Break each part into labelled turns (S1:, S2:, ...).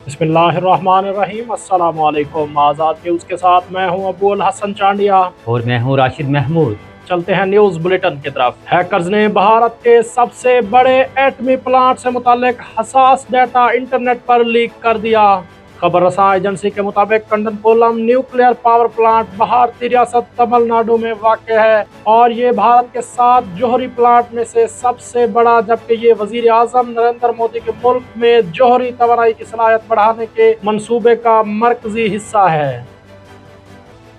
S1: बिस्मिल्लाहिर्रहमानिर्रहीम। अस्सलाम वालेकुम। आज़ाद न्यूज़ के साथ मैं हूं अबुल हसन चांडिया
S2: और मैं हूँ राशिद महमूद।
S1: चलते हैं न्यूज़ बुलेटिन की तरफ। हैकर्स ने भारत के सबसे बड़े एटमी प्लांट से मुतालिक हसास डेटा इंटरनेट पर लीक कर दिया। खबर रसां एजेंसी के मुताबिक कंडनकोलम न्यूक्लियर पावर प्लांट भारतीय रियासत तमिलनाडु में वाक़ है और ये भारत के 7 जौहरी प्लांट में से सबसे बड़ा, जबकि ये वज़ीर आज़म नरेंद्र मोदी के मुल्क में जौहरी तवानाई की सलाहियत बढ़ाने के मंसूबे का मरकजी हिस्सा है।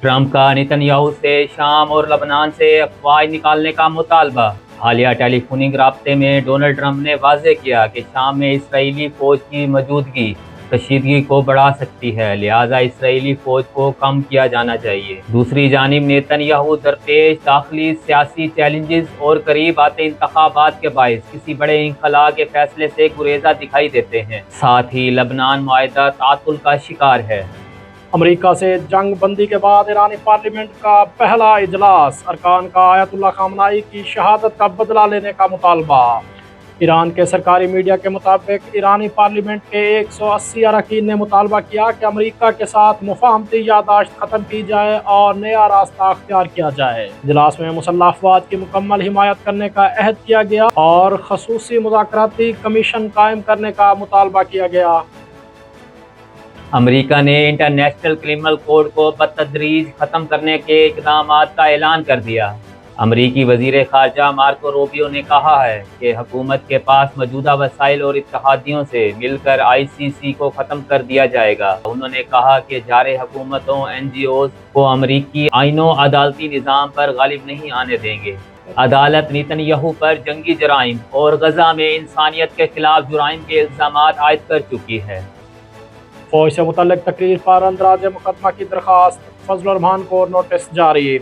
S2: ट्रंप का नेतन्याहू से शाम और लबनान से अफवाह निकालने का मुतालबा। हालिया टेलीफोनिक राब्ते में डोनाल्ड ट्रंप ने वाज़ेह किया कि शाम में इसराइली फ़ौज की मौजूदगी कशीदगी को बढ़ा सकती है, लिहाजा इसराइली फ़ौज को कम किया जाना चाहिए। दूसरी जानिब नेतन्याहू दरपेश दाखिली सियासी चैलेंजेस और करीब आते इंतखाबात के बायस किसी बड़े इंखला के फैसले से गुरेजा दिखाई देते हैं। साथ ही लबनान मुआहदा तातुल का शिकार है।
S1: अमेरिका से जंग बंदी के बाद ईरानी पार्लियामेंट का पहला इजलास। अरकान का आयतुल्लाह खामनाई की शहादत का बदला लेने का मुतालबा। ईरान के सरकारी मीडिया के मुताबिक ईरानी पार्लियामेंट के 180 अरकान ने मुतालबा किया कि अमेरिका के साथ मुफाहमती यादाश्त ख़त्म की जाए और नया रास्ता अख्तियार किया जाए। इजलास में मुसल्लह अफवाज की मुकम्मल हिमायत करने का अहद किया गया और खसूसी मुज़ाकराती कमीशन कायम करने का मुतालबा किया गया।
S2: अमेरिका ने इंटरनेशनल क्रिमिनल कोड को बतदरीज ख़त्म करने के इक़दामात का ऐलान कर दिया। अमरीकी वज़ीर ख़ारजा मार्को रूबियो ने कहा है कि हुकूमत के पास मौजूदा वसाइल और इत्तेहादियों से मिलकर ICC को ख़त्म कर दिया जाएगा। उन्होंने कहा कि जारे हुकूमतों NGOs को अमरीकी आइनों अदालती निज़ाम पर गालिब नहीं आने देंगे। अदालत नेतन्याहू पर जंगी जराइम और गजा में इंसानियत के खिलाफ जुराइम के इल्ज़ामात आयद कर चुकी है।
S1: फौज से मुतल्लिक तकरीर पर अंदराज मुकदमा की दरख्वास्त। फजलुर रहमान को नोटिस जारी।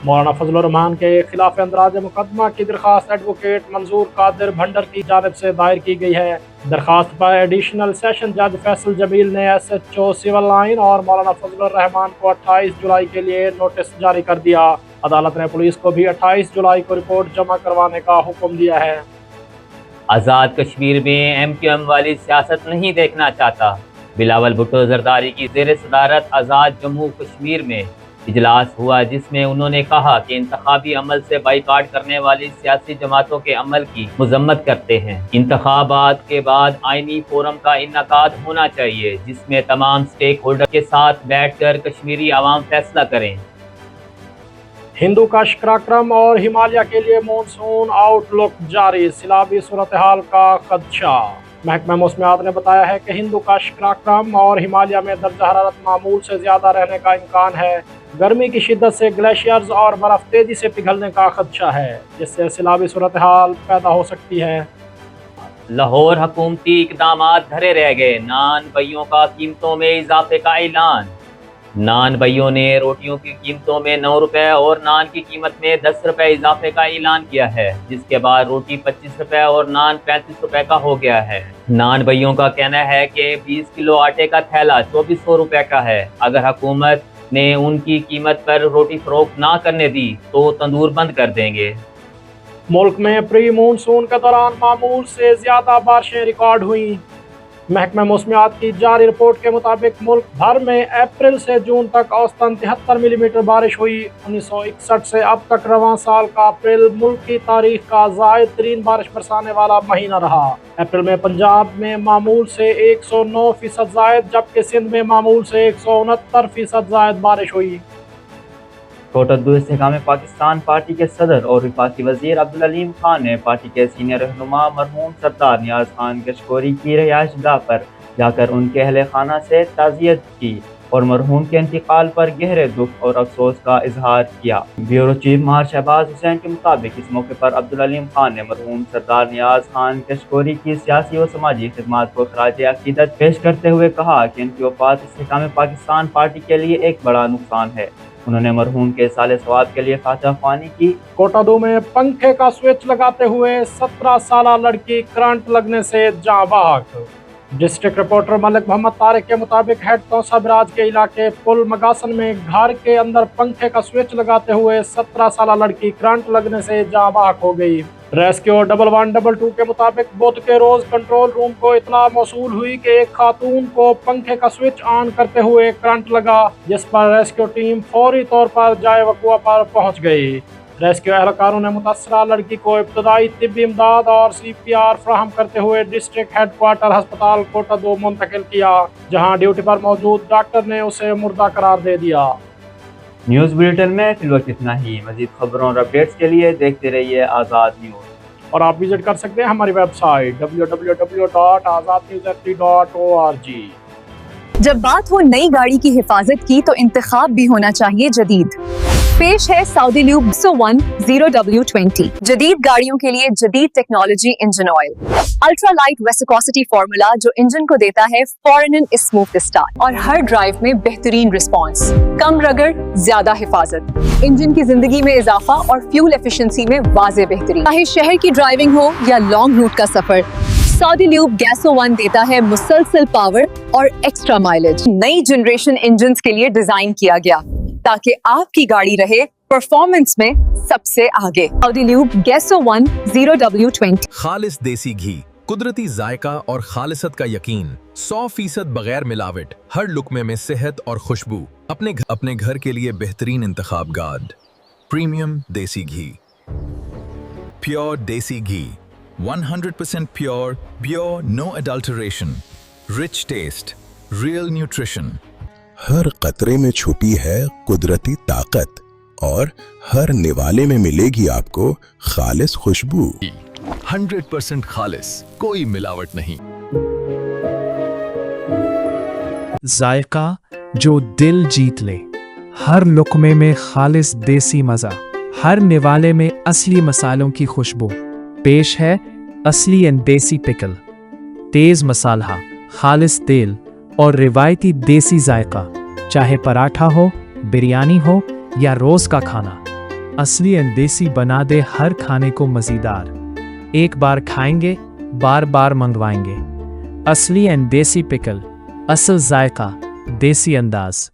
S1: मौलाना फजलुर रहमान के खिलाफ अंदराज मुकदमा की दरख्वास्त एडवोकेट मंजूर कादिर भंडर की जानिब से दायर की गई है। दरख्वास्त पर एडिशनल सेशन जज फैसल जमील ने SHO सिविल लाइन और मौलाना फजलुर रहमान को 28 जुलाई के लिए नोटिस जारी कर दिया। अदालत ने पुलिस को भी 28 जुलाई को रिपोर्ट जमा करवाने का हुक्म दिया है।
S2: आज़ाद कश्मीर में MQM वाली सियासत नहीं देखना चाहता। बिलावल भुट्टो जरदारी की ज़ेर सदारत आज़ाद जम्मू कश्मीर में इजलास हुआ, जिसमें उन्होंने कहा कि इंतखाबी अमल से बाइकाट करने वाली सियासी जमातों के अमल की मजम्मत करते हैं। इंतखाबात के बाद आइनी फोरम का इन्नेकाद होना चाहिए, जिसमें तमाम स्टेक होल्डर के साथ बैठकर कश्मीरी आवाम फैसला करें।
S1: हिंदू का शिक्राक्रम और हिमालय के लिए मॉनसून आउटलुक जारी। सैलाबी सूरत हाल का खदशा। महकमा मौसमियात ने बताया है कि हिंदू का शिक्राक्रम और हिमालय में दर्जा हरारत मामूल से ज़्यादा रहने का इम्कान है। गर्मी की शिद्दत से ग्लेशियर्स और बर्फ़ तेज़ी से पिघलने का खदशा है, जिससे सैलाबी सूरत हाल पैदा हो सकती है।
S2: लाहौर हुकूमती इक़दामात धरे रह गए। नान बइयों का कीमतों में इजाफे का ऐलान। नान बइयों ने रोटियों की कीमतों में 9 रुपये और नान की कीमत में 10 रुपये इजाफे का ऐलान किया है, जिसके बाद रोटी 25 रुपये और नान 35 रुपये का हो गया है। नान बइयों का कहना है कि 20 किलो आटे का थैला 2400 रुपये का है। अगर हुकूमत ने उनकी कीमत पर रोटी फरोख्त ना करने दी तो तंदूर बंद कर देंगे।
S1: मुल्क में प्री मानसून के दौरान मामूल से ज़्यादा बारिशें रिकॉर्ड हुई। महकमा मौसमियात की जारी रिपोर्ट के मुताबिक मुल्क भर में अप्रैल से जून तक औसतन 73 मिलीमीटर बारिश हुई। 1961 से अब तक रवां साल का अप्रैल मुल्क की तारीख का ज़ायद तरीन बारिश बरसाने वाला महीना रहा। अप्रैल में पंजाब में मामूल से 109% ज़ायद, जबकि सिंध में मामूल से 169% ज़ायद बारिश हुई।
S3: छोटा इस्तेकाम पाकिस्तान पार्टी के सदर और वफाकी वज़ीर अब्दुल अलीम खान ने पार्टी के सीनियर रहनुमा मरहूम सरदार नियाज खान कशकोरी की रिहाइशगाह पर जाकर उनके अहले खाना से ताज़ियत की और मरहूम के इंतकाल पर गहरे दुख और अफसोस का इजहार किया। ब्यूरो चीफ मार शहबाज हुसैन के मुताबिक इस मौके पर अब्दुल अलीम खान ने मरहूम सरदार नियाज खान कशकोरी की सियासी और समाजी खिदमात को खराज अकीदत पेश करते हुए कहा कि इनकी वफात इस्तेकाम पाकिस्तान पार्टी के लिए एक बड़ा नुकसान है। उन्होंने मरहूम के साले सवाब के लिए फातह ख्वानी की।
S1: कोटा 2 में पंखे का स्विच लगाते हुए 17 साल लड़की करंट लगने से जाँ बहक। डिस्ट्रिक्ट रिपोर्टर मलिक मोहम्मद तारिक के मुताबिक हेड तौसा बराज के इलाके पुल मगासन में घर के अंदर पंखे का स्विच लगाते हुए 17 साल लड़की करंट लगने से जाँ बहक हो गई। रेस्क्यू 1112 के मुताबिक बुध के रोज कंट्रोल रूम को इतला मौसूल हुई कि एक खातून को पंखे का स्विच ऑन करते हुए करंट लगा, जिस पर रेस्क्यू टीम फौरी तौर पर जाए वक़ुआ पर पहुंच गई। रेस्क्यू एहलकारों ने मुतासरा लड़की को इब्तदाई तिब्बी इमदाद और CPR फराहम करते हुए डिस्ट्रिक्ट हेडक्वार्टर अस्पताल कोटा 2 मुंतकिल किया, जहां ड्यूटी पर मौजूद डॉक्टर ने उसे मुर्दा करार दे दिया।
S3: न्यूज़ बुलेटिन में फिल वक्त इतना ही। मज़ीद खबरों और अपडेट्स के लिए देखते रहिए आज़ाद न्यूज़।
S1: और आप विजिट कर सकते हैं हमारी वेबसाइट www.azadnews.org।
S4: जब बात हो नई गाड़ी की हिफाजत की तो इंतखाब भी होना चाहिए जदीद। पेश है सऊदी ल्यूब 100W20 जदीद गाड़ियों के लिए जदीद technology engine oil, ultra light viscosity formula जो इंजन को देता है फौरन स्मूथ स्टार्ट और हर ड्राइव में बेहतरीन रिस्पॉन्स, कम रगड़, ज्यादा हिफाजत, इंजन की जिंदगी में इजाफा और फ्यूल एफिशिएंसी में वाज़े बेहतरी। चाहे शहर की ड्राइविंग हो या लॉन्ग रूट का सफर, सऊदी ल्यूब गैसो 1 देता है मुसलसल पावर और एक्स्ट्रा माइलेज। नई जनरेशन इंजन्स के लिए डिजाइन किया गया ताकि आपकी गाड़ी रहे परफॉर्मेंस में सबसे आगे। सऊदी ल्यूब गैसो 1 0W20।
S5: खालिस देसी घी, कुदरती जायका और खालिसत का यकीन, 100% बगैर मिलावट, हर लुकमे में सेहत और खुशबू। अपने घर के लिए बेहतरीन इंतखाब गार्ड प्रीमियम देसी घी। प्योर देसी घी, 100% pure, no adulteration, rich taste, real nutrition.
S6: हर कतरे में छुपी है कुदरती ताकत और हर निवाले में मिलेगी आपको खालिस खुशबू।
S5: 100% खालिस, कोई मिलावट नहीं।
S7: जायका जो दिल जीत ले, हर लुकमे में खालिस देसी मज़ा, हर निवाले में असली मसालों की खुशबू। पेश है असली एंड देसी पिकल, तेज मसाला, खालिस तेल और रिवायती देसी जायका। चाहे पराठा हो, बिरयानी हो या रोज का खाना, असली एंड देसी बना दे हर खाने को मज़ेदार। एक बार खाएंगे, बार बार मंगवाएंगे। असली एंड देसी पिकल, असल जायका, देसी अंदाज।